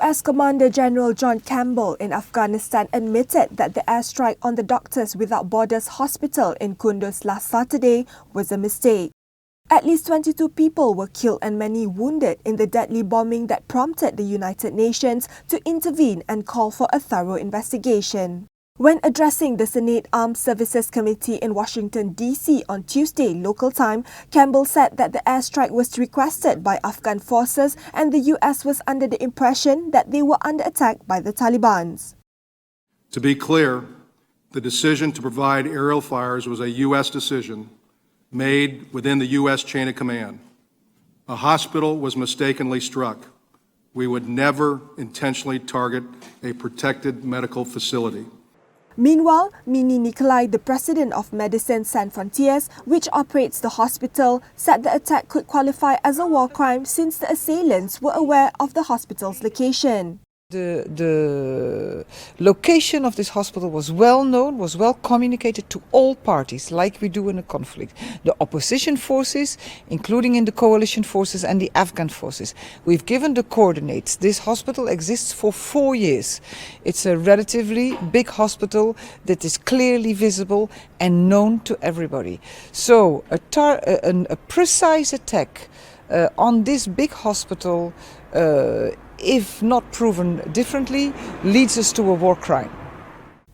U.S. Commander General John Campbell in Afghanistan admitted that the airstrike on the Doctors Without Borders hospital in Kunduz last Saturday was a mistake. At least 22 people were killed and many wounded in the deadly bombing that prompted the United Nations to intervene and call for a thorough investigation. When addressing the Senate Armed Services Committee in Washington, D.C. on Tuesday local time, Campbell said that the airstrike was requested by Afghan forces and the U.S. was under the impression that they were under attack by the Taliban. To be clear, the decision to provide aerial fires was a U.S. decision made within the U.S. chain of command. A hospital was mistakenly struck. We would never intentionally target a protected medical facility. Meanwhile, Mini Nikolai, the president of Medicine Sans Frontiers, which operates the hospital, said the attack could qualify as a war crime since the assailants were aware of the hospital's location. The location of this hospital was well known, was well communicated to all parties, like we do in a conflict. The opposition forces, including in the coalition forces and the Afghan forces. We've given the coordinates. This hospital exists for 4 years. It's a relatively big hospital that is clearly visible and known to everybody. So a precise attack on this big hospital, if not proven differently, leads us to a war crime.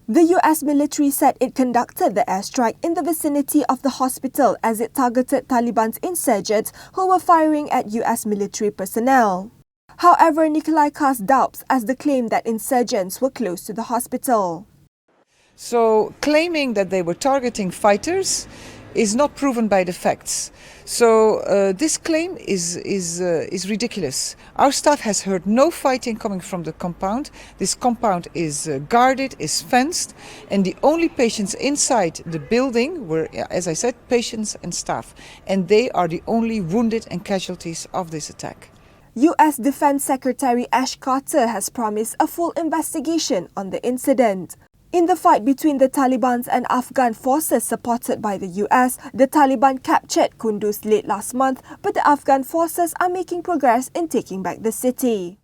The U.S. military said it conducted the airstrike in the vicinity of the hospital as it targeted Taliban's insurgents who were firing at U.S. military personnel. However, Nikolai cast doubts as the claim that insurgents were close to the hospital. So, claiming that they were targeting fighters is not proven by the facts. So this claim is ridiculous. Our staff has heard no fighting coming from the compound. This compound is guarded, is fenced, and the only patients inside the building were, as I said, patients and staff. And they are the only wounded and casualties of this attack. U.S. Defense Secretary Ash Carter has promised a full investigation on the incident. In the fight between the Taliban and Afghan forces supported by the US, the Taliban captured Kunduz late last month, but the Afghan forces are making progress in taking back the city.